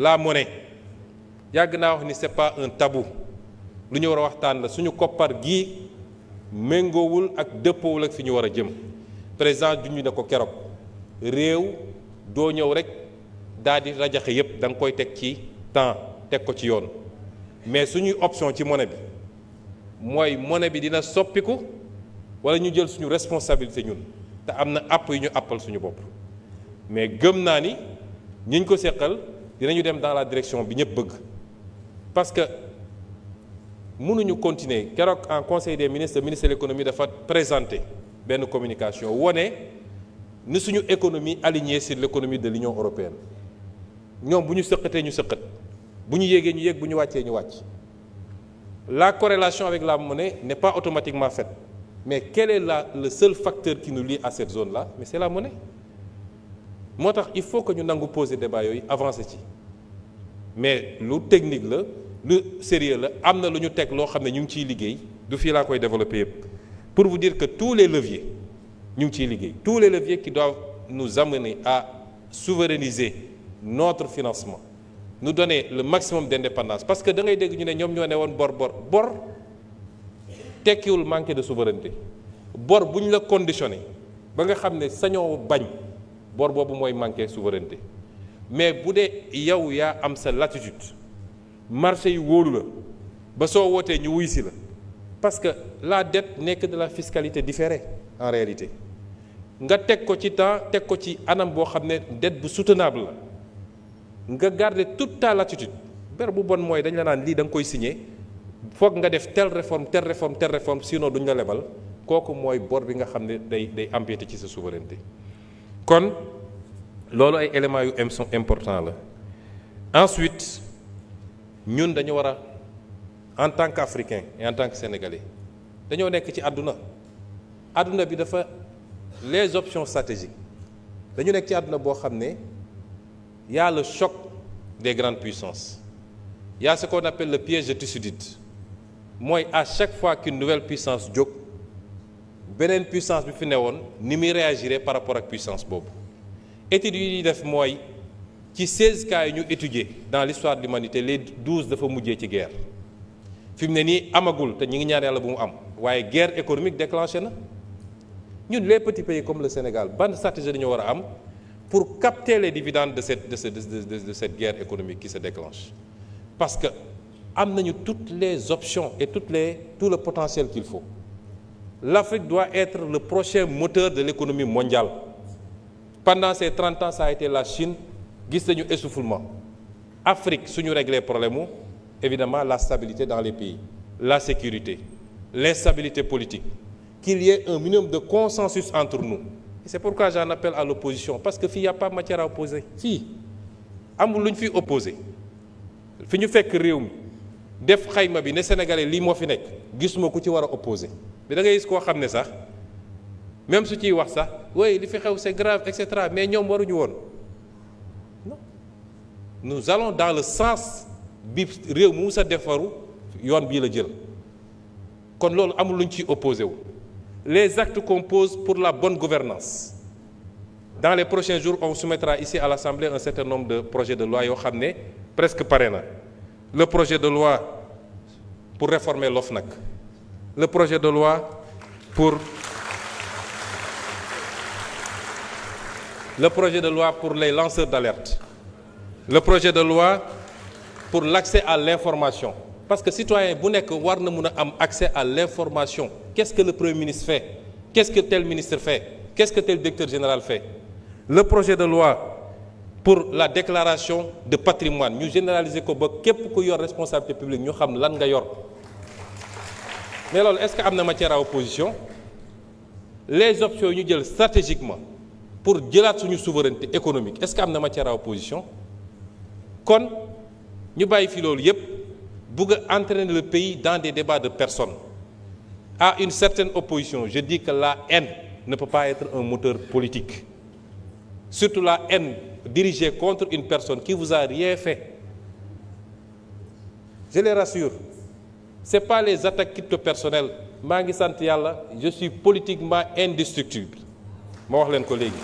la monnaie yàgg naa wax ni c'est pas un tabou lu ñu war a waxtaan la suñu koppar gii méngoowul ak dëppoowul ak fi ñu war a jëm président juñu ne ko keroog réew doo ñëw rek daal di rajaxe yépp da nga koy teg ci temps teg ko ci yoon mais suñuy option ci monnaie bi mooy monnaie bi dina soppiku wala ñu jël suñu responsabilité ñun te am na àpp yu ñu àppal suñu bopp mais gëm naa ni ñiñ ko seqal dinañu dem dans la direction bi ñëpp bëgg parce que mënuñu continuer keroog en conseil des ministres le ministre de l'économie dafa présenter benn communication wone ni suñu économie alignée sur l'économie de l'Union européenne ñoom bu ñu sëqatee ñu sëqat bu ñu yéegee ñu yéeg bu ñu wàccee ñu wàcc la corrélation avec la monnaie n'est pas automatiquement faite mais quel est le seul facteur qui nous lie à cette zone-là mais c'est la monnaie moo tax il faut que ñu nangu poser débat yooyu avancer ci mais lu technique la lu sérieux la am na lu ñu teg loo xam ne ñu ngi ciy liggéey du fii laa koy développer yëpp pour vous dire que tous les leviers ñu ngi ciy liggéey tous les leviers qui doivent nous amener à souverainiser notre financement nous donner le maximum d'indépendance parce que da ngay dégg ñu ne ñoom ñoo ne woon bor tekkiwul manquer de souveraineté bor bu ñu la conditionné ba nga xam ne sañoo bañ bor boobu mooy manquer souveraineté mais bu dee yow yaa am sa latitude marché yi wóolu la ba soo wootee ñu wuy si la parce que la dette n'est que de la fiscalité différée en réalité nga teg ko ci temps teg ko ci anam boo xam ne dette bu soutenable la nga garder toute ta latitude ber bu bon mooy dañ la naan lii da nga koy signer foog nga def telle réforme sinon duñ la lebal kooku mooy bor bi nga xam ne day empiéter ci sa souveraineté kon loolu ay éléments yu important la ensuite ñun dañu war a en tant qu'Africain et en tant que Sénégalais dañoo nekk ci àdduna bi dafa les options stratégiques dañu nekk ci àdduna boo xam ne y a le choc des grandes puissances il y a ce qu'on appelle le piège de Thucydide mooy à chaque fois qu'une nouvelle puissance jóg beneen puissance bi fi newoon ni muy réagirait par rapport ak puissance boobu études yi ñuy def mooy ci 16 cas yi ñu étudier dans l'histoire de l'humanité les 12 dafa mujjee ci guerre fi mu ne nii amagul te ñu ngi ñaan yàlla bu mu am waaye guerre économique déclenché na ñun les petits pays comme le Sénégal ban stratégie dañoo war a am pour capter les dividendes de cette guerre économique qui se déclenche parce que am nañu toutes les options et tout le potentiel qu'il faut l'Afrique doit être le prochain moteur de l'économie mondiale pendant ces 30 ans ça a été la Chine gis nañu essoufflement Afrique suñu régler problème mu évidemment la stabilité dans les pays la sécurité l'instabilité politique qu'il y ait un minimum de consensus entre nous et c'est pourquoi j'en appelle à l'opposition parce que fii y a pas matière à opposer fii amul lu ñu fi opposer fi ñu fekk réew mi def xayma bi ne sénégalais lii moo fi nekk gisuma ku ci war a opposer mais da ngay gis koo xam ne sax même su ciy wax sax oui li fi xew c'est grave et cetera mais ñoom waruñu woon non nous allons dans le sens bi réew mu sa defaru yoon bii la jël kon loolu amul lu ñu ciy opposé wu les actes qu'on pose pour la bonne gouvernance dans les prochains jours on soumettra ici à l'Assemblée un certain nombre de projets de loi yoo xam ne presque pare na le projet de loi pour réformer l'OFNAC le projet de loi pour les lanceurs d'alerte le projet de loi pour l'accès à l'information parce que citoyen bu nekk war na mun a am accès à l'information qu'est-ce que le Premier ministre fait qu'est-ce que tel ministre fait qu'est-ce que tel directeur général fait le projet de loi pour la déclaration de patrimoine ñu généraliser ko ba képp ku yor responsabilité publique ñu xam lan nga yor mais loolu est-ce que am na matière à opposition les options ñu jël stratégiquement pour jëlaat suñu souveraineté économique est-ce que am na matière à opposition kon ñu bàyyi fi loolu yépp bëgg a entraîner le pays dans des débats de personnes à une certaine opposition je dis que la haine ne peut pas être un moteur politique surtout la haine dirigée contre une personne qui vous a rien fait je les rassure c'est pas les attaques crypto-personnelles maa ngi sant yàlla je suis politiquement indestructible ma wax leen ko léegi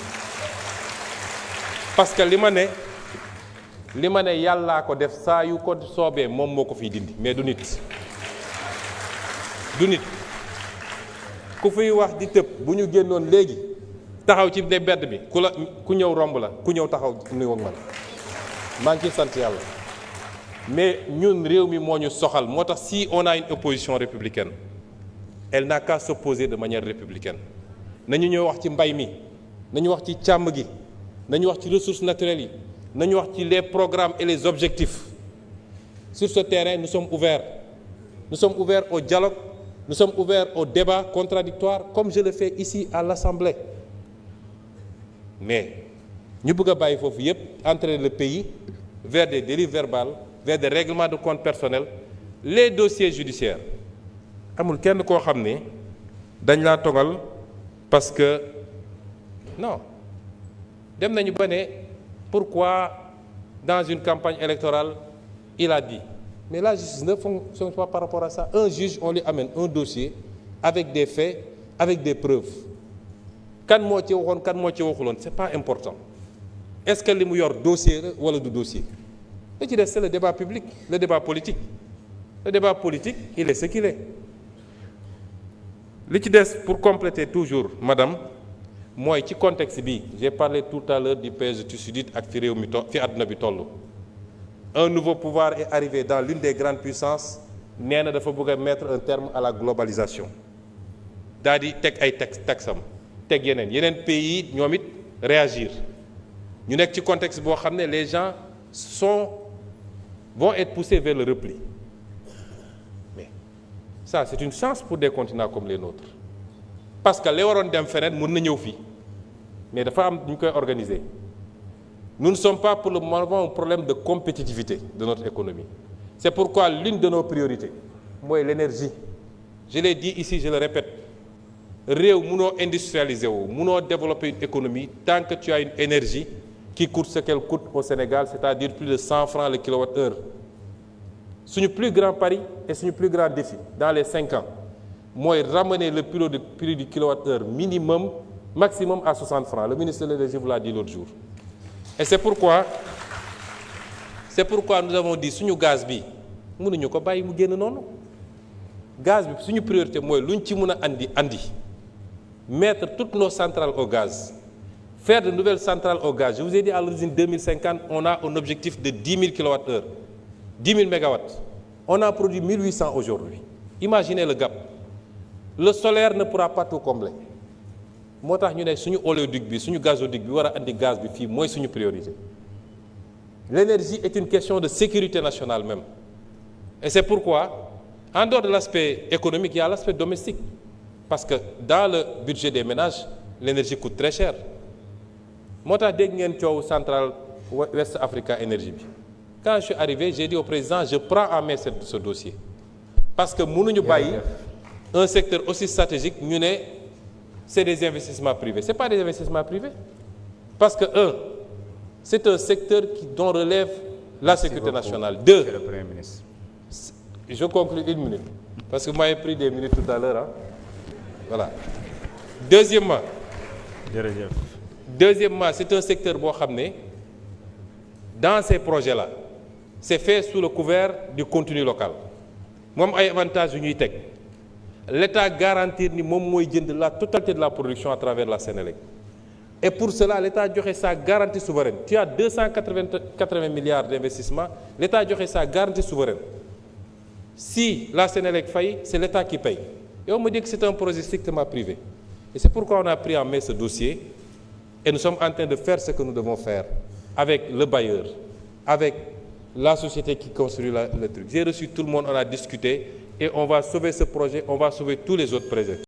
parce que li ma ne li ma ne yàllaa ko def saa yu ko soobee moom moo ko fiy dindi mais du nit ku fiy wax di tëb bu ñu génnoon léegi taxaw ci ne bedd bi ku ñëw romb la ku ñëw taxaw nuyu ak man maa ngi ciy sant yàlla mais ñun réew mi moo ñu soxal moo tax si on a une opposition républicaine elle n'a qu'à s'opposer de manière républicaine nañu ñëw wax ci mbay mi nañu wax ci càmm gi nañu wax ci ressources naturelles yi nañu wax ci les programmes et les objectifs sur ce terrain nous sommes ouverts au dialogue, nous sommes ouverts au débat contradictoire comme je le fais ici à l'Assemblée mais ñu bëgg a bàyyi foofu yépp entraîner le pays vers des dérives verbales, vers des règlements de compte personnels, les dossiers judiciaires amul kenn koo xam ne dañ laa togal parce que non dem nañu ba ne pourquoi dans une campagne électorale il a dit mais la justice ne fonctionne pas par rapport à ça. Un juge on lui amène un dossier avec des faits, avec des preuves kan moo ci waxoon kan moo ci waxuloon c'est pas important est-ce que li mu yor dossier la wala du dossier li ci des c'est le débat public, le débat politique il est ce qu'il est. li ci des pour compléter toujours madame mooy ci contexte bi j'ai parlé tout à l'heure du piège thucydide ak fi réew mi fi àdduna bi toll. Un nouveau pouvoir est arrivé dans l'une des grandes puissances nee na dafa bëgg a mettre un terme à la globalisation daal di teg ay taxam teg yeneen pays ñoom it réagir ñu nekk ci contexte boo xam ne les gens vont être poussés vers le repli mais ça c'est une chance pour des continents comme les nôtres parce que li waroon dem feneen mën na ñëw fii mais dafa am ñu koy organiser. Nous ne sommes pas pour le moment un problème de compétitivité de notre économie. C'est pourquoi l'une de nos priorités mooy l'énergie. Je l'ai dit ici, je le répète. Réew munoo industrialiser wu munoo développer une économie tant que tu as une énergie qui coûte ce qu'elle coûte au Sénégal, c'est-à-dire plus de 100 francs le kilowattheure. Suñu plus grand pari et suñu plus grand défi dans les 5 ans mooy ramener le prix du kilowattheure maximum à 60 francs. Le ministre de l'Énergie vous l'a dit l'autre jour. Et c'est pourquoi nous avons dit suñu gaz bi mënuñu ko bàyyi mu génn noonu gaz bi suñu priorité mooy luñ ci mën a andi mettre toutes nos centrales au gaz, faire de nouvelles centrales au gaz. Je vous ai dit à l'origine 2050 on a un objectif de 10 000 kWh, 10 000 MW. On a produit 1800 aujourd'hui. Imaginez le gap. Le solaire ne pourra pas tout combler. moo tax ñu ne suñu oléoduc bi suñu gazoduc bi war a andi gaz bi fii mooy suñu priorité. L'énergie est une question de sécurité nationale même. Et c'est pourquoi, en dehors de l'aspect économique, il y a l'aspect domestique. Parce que dans le budget des ménages, l'énergie coûte très cher. moo tax dégg ngeen coow centrale West Africa Energy bi. Quand je suis arrivé, j'ai dit au président, je prends en main ce dossier. Parce que mënuñu bàyyi un secteur aussi stratégique ñu ne c'est des investissements privés. C'est pas des investissements privés. Parce que c'est un secteur dont relève la sécurité nationale. Deux, Monsieur le Premier ministre. Je conclue 1 minute. Parce que vous m'avez pris des minutes tout à l'heure. Hein? Voilà. Deuxièmement, c'est un secteur boo xam ne dans ces projets-là c'est fait sous le couvert du contenu local. moom ay avantages yu ñuy teg. L'État garantit ni moom mooy jënd la totalité de la production à travers la Sénélec. Et pour cela, l'État joxe sa garantie souveraine. Tu as 280 milliards d'investissements, l'État joxe sa garantie souveraine. Si la Sénélec faillit, c'est l'État qui paye. Et on me dit que c'est un projet strictement privé. Et c'est pourquoi on a pris en main ce dossier et nous sommes en train de faire ce que nous devons faire avec le bailleur, avec la société qui construit le truc. J'ai reçu tout le monde, on a discuté et on va sauver ce projet, on va sauver tous les autres projets.